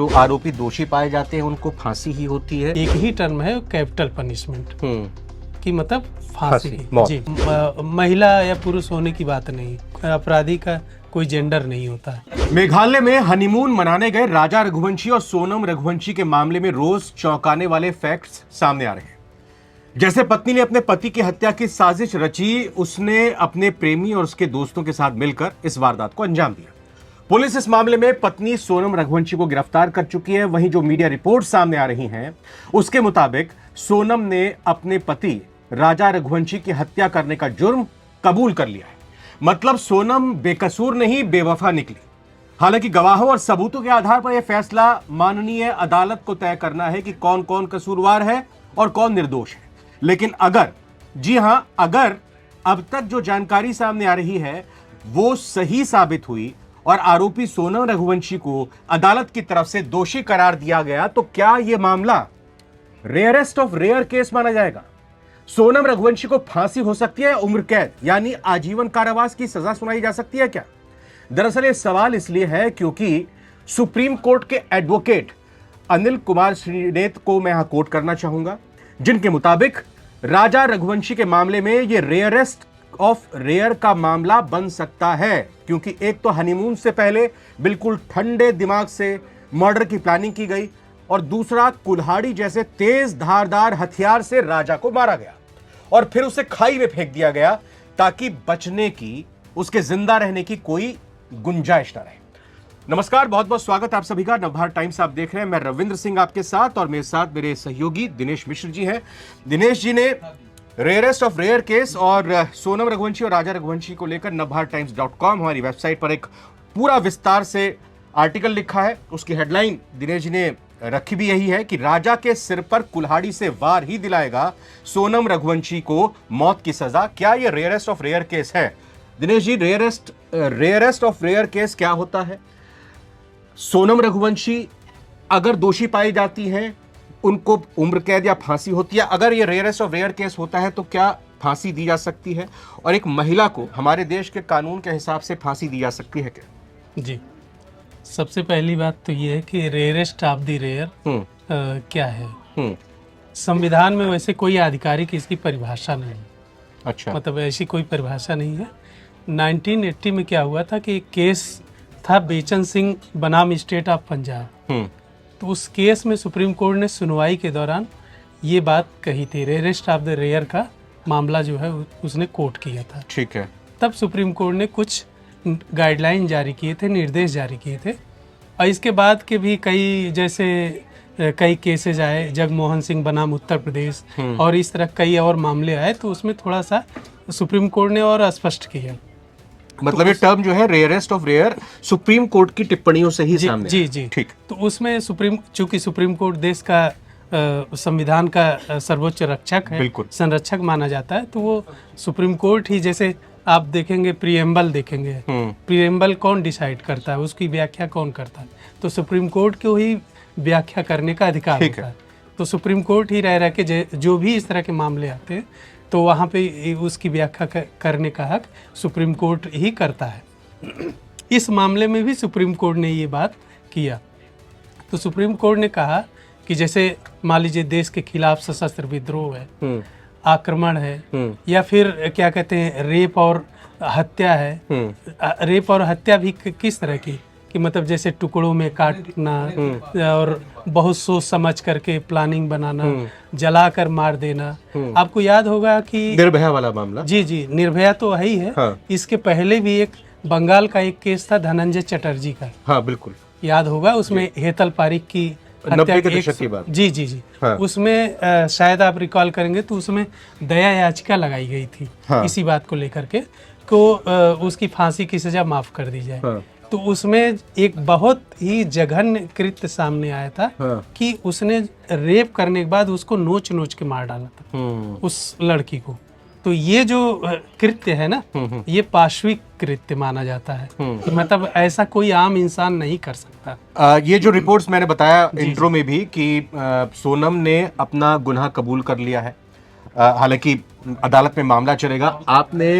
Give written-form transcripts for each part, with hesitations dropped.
जो आरोपी दोषी पाए जाते हैं उनको फांसी ही होती है। एक ही टर्म है कैपिटल पनिशमेंट की, मतलब फांसी। मौत। जी, महिला या पुरुष होने की बात नहीं, अपराधी का कोई जेंडर नहीं होता है। मेघालय में हनीमून मनाने गए राजा रघुवंशी और सोनम रघुवंशी के मामले में रोज चौंकाने वाले फैक्ट्स सामने आ रहे हैं। जैसे पत्नी ने अपने पति की हत्या की साजिश रची, उसने अपने प्रेमी और उसके दोस्तों के साथ मिलकर इस वारदात को अंजाम दिया। पुलिस इस मामले में पत्नी सोनम रघुवंशी को गिरफ्तार कर चुकी है। वहीं जो मीडिया रिपोर्ट सामने आ रही हैं, उसके मुताबिक सोनम ने अपने पति राजा रघुवंशी की हत्या करने का जुर्म कबूल कर लिया है। मतलब सोनम बेकसूर नहीं, बेवफा निकली। हालांकि गवाहों और सबूतों के आधार पर यह फैसला माननीय अदालत को तय करना है कि कौन कौन कसूरवार है और कौन निर्दोष है। लेकिन अगर, जी हां, अगर अब तक जो जानकारी सामने आ रही है वो सही साबित हुई और आरोपी सोनम रघुवंशी को अदालत की तरफ से दोषी करार दिया गया, तो क्या यह मामला रेयरेस्ट ऑफ रेयर केस माना जाएगा? सोनम रघुवंशी को फांसी हो सकती है, उम्र कैद यानी आजीवन कारावास की सजा सुनाई जा सकती है क्या? दरअसल यह सवाल इसलिए है क्योंकि सुप्रीम कोर्ट के एडवोकेट अनिल कुमार श्रीनेत को मैं यहां कोट करना चाहूंगा, जिनके मुताबिक राजा रघुवंशी के मामले में यह रेयरेस्ट ऑफ रेयर का मामला बन सकता है, क्योंकि एक तो हनीमून से पहले बिल्कुल ठंडे दिमाग से मर्डर की प्लानिंग की गई और दूसरा कुल्हाड़ी जैसे तेज धारदार हथियार से राजा को मारा गया और फिर उसे खाई में फेंक दिया गया ताकि बचने की, उसके जिंदा रहने की कोई गुंजाइश न रहे। नमस्कार, बहुत बहुत स्वागत आप सभी का। नवभारत टाइम्स आप देख रहे हैं। मैं रविंद्र सिंह आपके साथ और मेरे साथ मेरे सहयोगी दिनेश मिश्र जी हैं। दिनेश जी ने रेयरेस्ट ऑफ रेयर केस और सोनम रघुवंशी और राजा रघुवंशी को लेकर navbharattimes.com हमारी वेबसाइट पर एक पूरा विस्तार से आर्टिकल लिखा है। उसकी हेडलाइन दिनेश जी ने रखी भी यही है कि राजा के सिर पर कुल्हाड़ी से वार ही दिलाएगा सोनम रघुवंशी को मौत की सजा। क्या यह रेयरेस्ट ऑफ रेयर केस है? Dinesh ji, rarest of rare case क्या होता है? सोनम रघुवंशी अगर दोषी पाई जाती हैं, उनको उम्र कैद या फांसी होती है। अगर ये रेयरेस्ट ऑफ रेयर केस होता है तो क्या फांसी दी जा सकती है? और एक महिला को हमारे देश के कानून के हिसाब से फांसी दी जा सकती है क्या? जी, सबसे पहली बात तो ये है कि रेयरेस्ट ऑफ द रेयर क्या है। संविधान में वैसे कोई आधिकारिक इसकी परिभाषा नहीं है। अच्छा, मतलब ऐसी कोई परिभाषा नहीं है। 1980 में क्या हुआ था कि एक केस था बेचन सिंह बनाम स्टेट ऑफ पंजाब। तो उस केस में सुप्रीम कोर्ट ने सुनवाई के दौरान ये बात कही थी, रेयरेस्ट ऑफ द रेयर का मामला जो है उसने कोर्ट किया था। ठीक है। तब सुप्रीम कोर्ट ने कुछ गाइडलाइन जारी किए थे, निर्देश जारी किए थे। और इसके बाद के भी कई केसेज आए, जगमोहन सिंह बनाम उत्तर प्रदेश और इस तरह कई और मामले आए, तो उसमें थोड़ा सा सुप्रीम कोर्ट ने और स्पष्ट किया। मतलब ये टर्म जो है rarest of rare Supreme Court की टिप्पणियों से ही सामने जी जी ठीक। तो उसमें चूंकि सुप्रीम कोर्ट देश का संविधान का सर्वोच्च रक्षक है, बिल्कुल संरक्षक माना जाता है, तो वो सुप्रीम कोर्ट ही, जैसे आप देखेंगे प्रीएम्बल देखेंगे, प्रीएम्बल कौन डिसाइड करता है, उसकी व्याख्या कौन करता है, तो सुप्रीम कोर्ट को ही व्याख्या करने का अधिकार होता है। तो सुप्रीम कोर्ट ही रह के जो भी इस तरह के मामले आते हैं तो वहाँ पे उसकी व्याख्या करने का हक सुप्रीम कोर्ट ही करता है। इस मामले में भी सुप्रीम कोर्ट ने ये बात किया। तो सुप्रीम कोर्ट ने कहा कि जैसे मान लीजिए देश के खिलाफ सशस्त्र विद्रोह है, आक्रमण है, या फिर क्या कहते हैं रेप और हत्या है। रेप और हत्या भी किस तरह की, कि मतलब जैसे टुकड़ों में काटना और बहुत सोच समझ करके प्लानिंग बनाना, जलाकर मार देना। आपको याद होगा कि निर्भया वाला मामला। जी जी, निर्भया तो है ही है। हाँ। इसके पहले भी एक बंगाल का एक केस था धनंजय चटर्जी का। हाँ बिल्कुल याद होगा, उसमें हेतल पारिक की हत्या की बात। जी जी जी। हाँ। उसमें शायद आप रिकॉल करेंगे तो उसमें दया याचिका लगाई गई थी। हाँ। इसी बात को लेकर के को उसकी फांसी की सजा माफ कर दी जाए। हाँ। तो उसमें एक बहुत ही जघन्य कृत्य सामने आया था। हाँ। कि उसने रेप करने के बाद उसको नोच नोच के मार डाला था उस लड़की को। तो ये जो कृत्य है ना, ये पाशविक कृत्य माना जाता है। मतलब ऐसा कोई आम इंसान नहीं कर सकता। ये जो रिपोर्ट्स मैंने बताया इंट्रो में भी कि सोनम ने अपना गुनाह कबूल कर लिया है। हालांकि अदालत में मामला चलेगा। आपने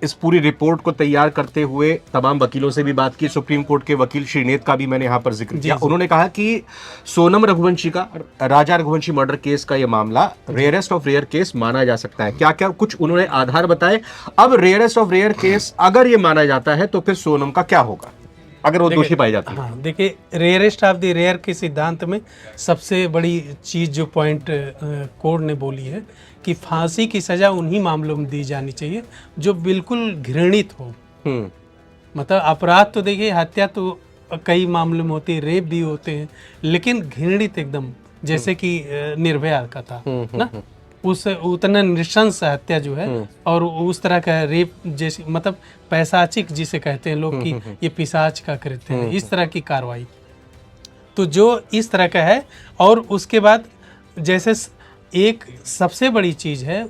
इस पूरी रिपोर्ट को तैयार करते हुए तमाम वकीलों से भी बात की। सुप्रीम कोर्ट के वकील श्रीनेत का भी मैंने यहाँ पर जिक्र किया। उन्होंने कहा कि सोनम रघुवंशी का, राजा रघुवंशी मर्डर केस का ये मामला रेयरेस्ट ऑफ रेयर केस माना जा सकता है। क्या क्या कुछ उन्होंने आधार बताए। अब रेयरेस्ट ऑफ रेयर केस अगर ये माना जाता है तो फिर सोनम का क्या होगा अगर वो दोषी पाई जाती है? हाँ, देखिए, रेयरेस्ट ऑफ द रेयर के सिद्धांत में सबसे बड़ी चीज जो पॉइंट कोर्ट ने बोली है कि फांसी की सजा उन्हीं मामलों में दी जानी चाहिए जो बिल्कुल घृणित हो। मतलब अपराध तो देखिए, हत्या तो कई मामलों में होती है, रेप भी होते हैं, लेकिन घृणित एकदम, जैसे कि निर्भया का था ना, उस उतना नृशंस हत्या जो है, और उस तरह का रेप जैसे, मतलब पैशाचिक जिसे कहते हैं लोग कि ये पिशाच का कृत्य है, इस तरह की कार्रवाई, तो जो इस तरह का है। और उसके बाद जैसे एक सबसे बड़ी चीज है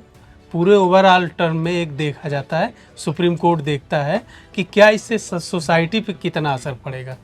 पूरे ओवरऑल टर्म में, एक देखा जाता है, सुप्रीम कोर्ट देखता है कि क्या इससे सोसाइटी पे कितना असर पड़ेगा।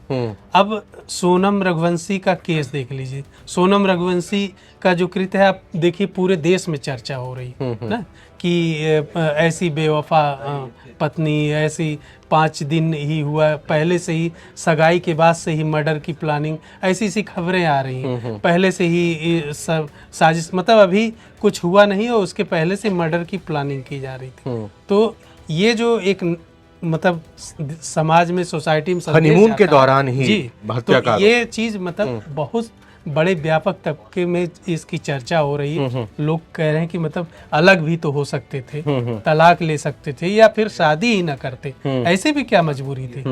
अब सोनम रघुवंशी का केस देख लीजिए। सोनम रघुवंशी का जो कृत्य है, आप देखिए पूरे देश में चर्चा हो रही है ना, कि ऐसी बेवफा पत्नी, ऐसी 5 दिन ही हुआ, पहले से ही सगाई के बाद से ही मर्डर की प्लानिंग, ऐसी सी खबरें आ रही हैं। पहले से ही सब साजिश, मतलब अभी कुछ हुआ नहीं और उसके पहले से मर्डर की प्लानिंग की जा रही थी। तो ये जो एक मतलब समाज में, सोसाइटी में हनीमून के दौरान ही जी, तो ये चीज मतलब बहुत बड़े व्यापक तबके में इसकी चर्चा हो रही है। लोग कह रहे हैं कि मतलब अलग भी तो हो सकते थे, तलाक ले सकते थे, या फिर शादी ही ना करते, ऐसे भी क्या मजबूरी थी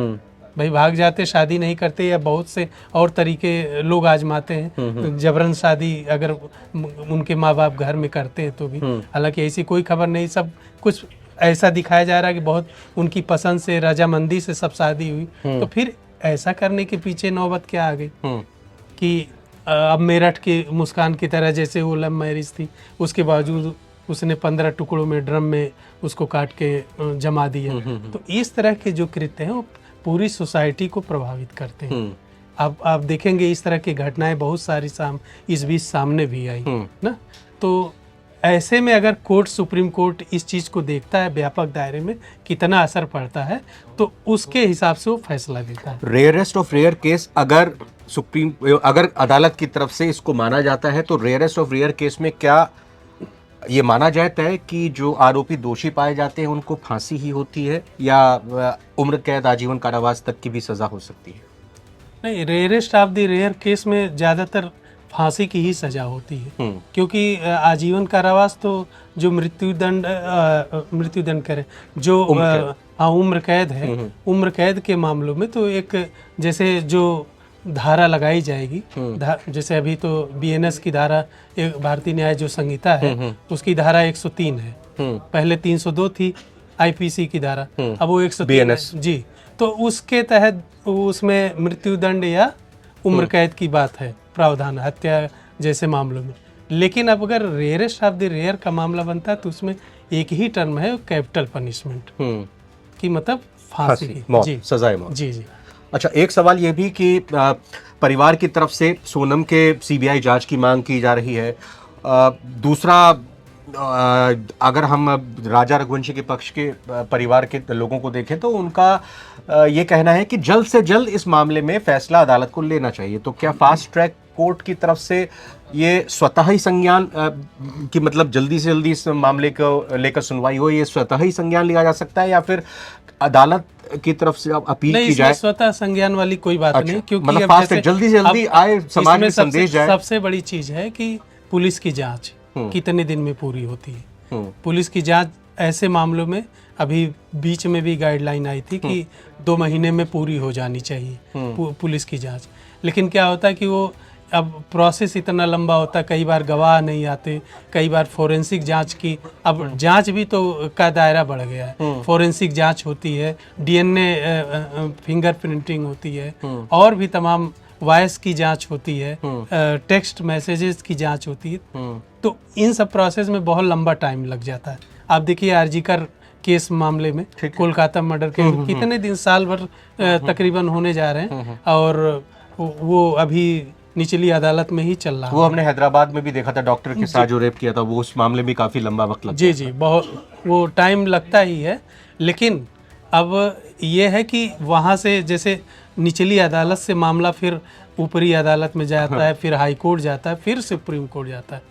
भाई, भाग जाते, शादी नहीं करते, या बहुत से और तरीके लोग आजमाते हैं, जबरन शादी अगर उनके माँ बाप घर में करते हैं तो भी। हालांकि ऐसी कोई खबर नहीं, सब कुछ ऐसा दिखाया जा रहा है कि बहुत उनकी पसंद से, रजामंदी से सब शादी हुई। तो फिर ऐसा करने के पीछे नौबत क्या आ गई कि अब मेरठ की मुस्कान की तरह, जैसे वो लव मैरिज थी, उसके बावजूद उसने 15 टुकड़ों में ड्रम में उसको काट के जमा दिया। तो इस तरह के जो कृत्य हैं वो पूरी सोसाइटी को प्रभावित करते हैं। अब आप देखेंगे इस तरह की घटनाएं बहुत सारी इस बीच सामने भी आई ना। तो ऐसे में अगर कोर्ट, सुप्रीम कोर्ट इस चीज को देखता है व्यापक दायरे में कितना असर पड़ता है, तो उसके हिसाब से वो फैसला देता है। रेयरेस्ट ऑफ रेयर केस अगर अदालत की तरफ से इसको माना जाता है, तो रेयरेस्ट ऑफ रेयर केस में क्या ये माना जाता है कि जो आरोपी दोषी पाए जाते हैं उनको फांसी ही होती है, या उम्र कैद, आजीवन कारावास तक की भी सजा हो सकती है? नहीं, rarest of the rare case में ज्यादातर फांसी की ही सजा होती है, क्योंकि आजीवन कारावास तो जो मृत्युदंड करे, जो उम्र कैद है, उम्र कैद के मामलों में तो एक जैसे जो धारा लगाई जाएगी, जैसे अभी तो बीएनएस की धारा, एक भारतीय न्याय जो संहिता है उसकी धारा 103 है, पहले 302 थी आईपीसी की धारा, अब वो 103 जी। तो उसके तहत उसमें मृत्युदंड या उम्र कैद की बात है, प्रावधान, हत्या जैसे मामलों में। लेकिन अब अगर रेयरेस्ट ऑफ द रेयर का मामला बनता है तो उसमें एक ही टर्म है, कैपिटल पनिशमेंट की, मतलब फांसी, मौत, सजाए मौत। जी जी। अच्छा, एक सवाल ये भी कि परिवार की तरफ से सोनम के सीबीआई जांच की मांग की जा रही है। दूसरा, अगर हम राजा रघुवंशी के पक्ष के परिवार के लोगों को देखें तो उनका ये कहना है कि जल्द से जल्द इस मामले में फैसला अदालत को लेना चाहिए। तो क्या फास्ट ट्रैक कोर्ट की तरफ से ये स्वतः ही संज्ञान कि मतलब जल्दी से जल्दी इस मामले को लेकर सुनवाई हो, ये स्वतः ही संज्ञान लिया जा सकता है, या फिर अदालत की तरफ से अपील की जाए? स्वतः संज्ञान वाली कोई बात नहीं, क्योंकि मतलब फास्ट जल्दी से जल्दी आए, समाज में संदेश जाए। सबसे बड़ी चीज है कि पुलिस की जांच कितने दिन में पूरी होती है। पुलिस की जांच ऐसे मामलों में अभी बीच में भी गाइडलाइन आई थी कि 2 महीने में पूरी हो जानी चाहिए पुलिस की जांच। लेकिन क्या होता है कि वो अब प्रोसेस इतना लंबा होता है, कई बार गवाह नहीं आते, कई बार फोरेंसिक जांच की, अब जांच भी तो का दायरा बढ़ गया है, फोरेंसिक जांच होती है, डीएनए फिंगरप्रिंटिंग होती है, और भी तमाम वॉइस की जांच होती है, टेक्स्ट मैसेजेस की जांच होती है। तो इन सब प्रोसेस में बहुत लंबा टाइम लग जाता है। आप देखिए आरजीकर केस मामले में, कोलकाता मर्डर के कितने दिन, साल भर तकरीबन होने जा रहे हैं, और वो अभी निचली अदालत में ही चल रहा वो हमने हैदराबाद में भी देखा था, डॉक्टर के साथ जो रेप किया था, वो उस मामले में काफी लंबा वक्त लगा। जी जी, बहुत वो टाइम लगता ही है। लेकिन अब ये है कि वहाँ से जैसे निचली अदालत से मामला फिर ऊपरी अदालत में जाता है, फिर हाई कोर्ट जाता है, फिर सुप्रीम कोर्ट जाता है।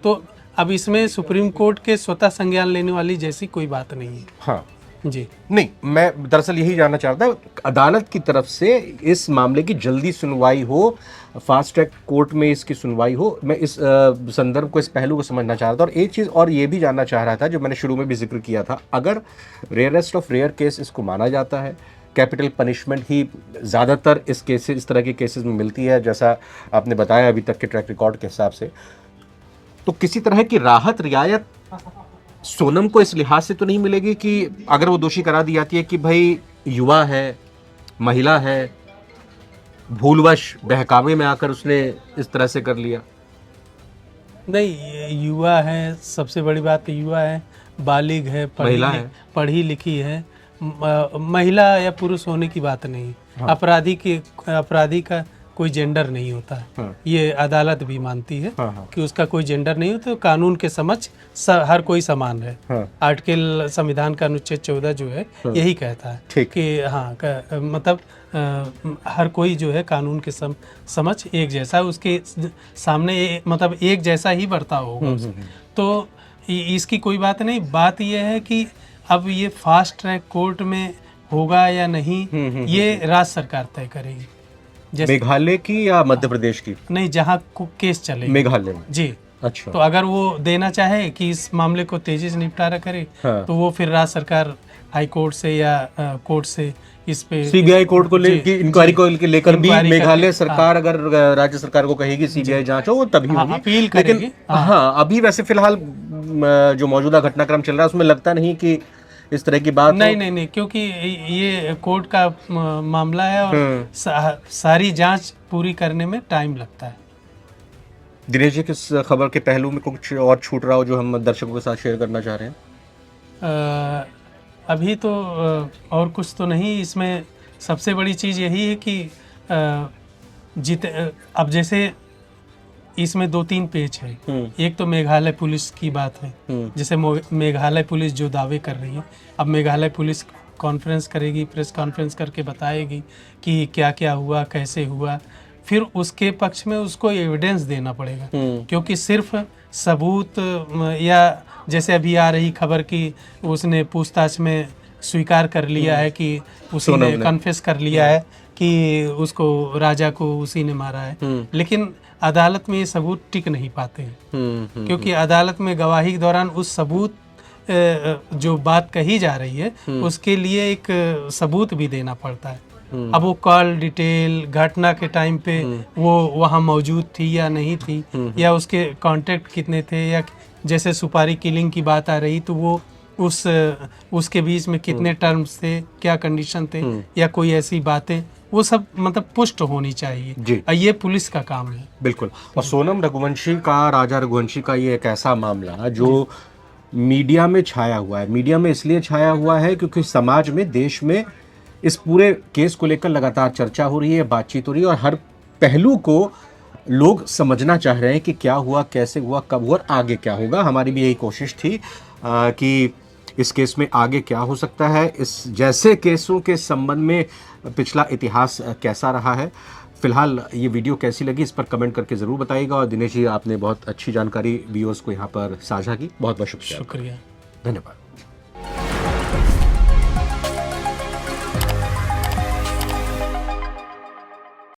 तो अब इसमें सुप्रीम कोर्ट के स्वतः संज्ञान लेने वाली जैसी कोई बात नहीं है। हाँ जी नहीं, मैं दरअसल यही जानना चाहता हूँ, अदालत की तरफ से इस मामले की जल्दी सुनवाई हो, फास्ट ट्रैक कोर्ट में इसकी सुनवाई हो। मैं इस संदर्भ को, इस पहलू को समझना चाह रहा था। और एक चीज़ और ये भी जानना चाह रहा था, जो मैंने शुरू में भी जिक्र किया था, अगर रेयरेस्ट ऑफ रेयर केस इसको माना जाता है, कैपिटल पनिशमेंट ही ज़्यादातर इस तरह के केसेस में मिलती है, जैसा आपने बताया अभी तक के ट्रैक रिकॉर्ड के हिसाब से, तो किसी तरह की राहत रियायत सोनम को इस लिहाज से तो नहीं मिलेगी कि अगर वो दोषी करा दी जाती है कि भाई युवा है, महिला है, भूलवश बहकावे में आकर उसने इस तरह से कर लिया। नहीं, ये युवा है, सबसे बड़ी बात तो युवा है, बालिग है, पढ़ी लिखी है। महिला या पुरुष होने की बात नहीं। हाँ। अपराधी का कोई जेंडर नहीं होता है। हाँ। ये अदालत भी मानती है। हाँ। कि उसका कोई जेंडर नहीं होता, तो कानून के समक्ष हर कोई समान है। हाँ। आर्टिकल संविधान का अनुच्छेद 14 जो है, हाँ, यही कहता है कि हाँ मतलब हर कोई जो है कानून के समक्ष एक जैसा, उसके सामने मतलब एक जैसा ही बर्ताव होगा। तो इसकी कोई बात नहीं। बात यह है कि अब ये फास्ट ट्रैक कोर्ट में होगा या नहीं, ये राज्य सरकार तय करेगी। मेघालय की या मध्य प्रदेश की? नहीं, जहाँ केस चले मेघालय में। जी अच्छा। तो अगर वो देना चाहे कि इस मामले को तेजी से निपटारा करे, हाँ, तो वो फिर राज्य सरकार हाई कोर्ट से या कोर्ट से इस पे सीबीआई कोर्ट को इंक्वायरी को लेकर भी मेघालय सरकार, हाँ, अगर राज्य सरकार को कहेगी सीबीआई जांच हो, वो तभी होगी, अपील करेगी। हाँ, अभी वैसे फिलहाल जो मौजूदा घटनाक्रम चल रहा है उसमें लगता नहीं कि इस तरह की बात नहीं, क्योंकि ये कोर्ट का मामला है और सारी जांच पूरी करने में टाइम लगता है। दिनेश जी, किस खबर के पहलू में कुछ और छूट रहा हो जो हम दर्शकों के साथ शेयर करना चाह रहे हैं? अभी तो और कुछ तो नहीं। इसमें सबसे बड़ी चीज़ यही है कि अब जैसे इसमें 2-3 पेज है। एक तो मेघालय पुलिस की बात है, जैसे मेघालय पुलिस जो दावे कर रही है, अब मेघालय पुलिस कॉन्फ्रेंस करेगी, प्रेस कॉन्फ्रेंस करके बताएगी कि क्या क्या हुआ, कैसे हुआ। फिर उसके पक्ष में उसको एविडेंस देना पड़ेगा, क्योंकि सिर्फ सबूत या जैसे अभी आ रही खबर कि उसने पूछताछ में स्वीकार कर लिया है कि उसी ने कन्फेस कर लिया है कि उसको राजा को उसी ने मारा है, लेकिन अदालत में ये सबूत टिक नहीं पाते हैं, क्योंकि अदालत में गवाही के दौरान उस सबूत जो बात कही जा रही है उसके लिए एक सबूत भी देना पड़ता है। अब वो कॉल डिटेल, घटना के टाइम पे वो वहाँ मौजूद थी या नहीं थी, या उसके कांटेक्ट कितने थे, या जैसे सुपारी किलिंग की बात आ रही तो वो उसके बीच में कितने टर्म्स थे, क्या कंडीशन थे, या कोई ऐसी बातें, वो सब मतलब पुष्ट होनी चाहिए। ये पुलिस का काम है। बिल्कुल। और सोनम रघुवंशी का, राजा रघुवंशी का ये एक ऐसा मामला जो मीडिया में छाया हुआ है। मीडिया में इसलिए छाया हुआ है क्योंकि समाज में, देश में इस पूरे केस को लेकर लगातार चर्चा हो रही है, बातचीत हो रही है, और हर पहलू को लोग समझना चाह रहे हैं कि क्या हुआ, कैसे हुआ, कब हुआ और आगे क्या होगा। हमारी भी यही कोशिश थी कि इस केस में आगे क्या हो सकता है, इस जैसे केसों के संबंध में पिछला इतिहास कैसा रहा है। फिलहाल ये वीडियो कैसी लगी इस पर कमेंट करके ज़रूर बताइएगा। और दिनेश जी, आपने बहुत अच्छी जानकारी व्यूअर्स को यहाँ पर साझा की, बहुत बहुत शुक्रिया। शुक्रिया, धन्यवाद।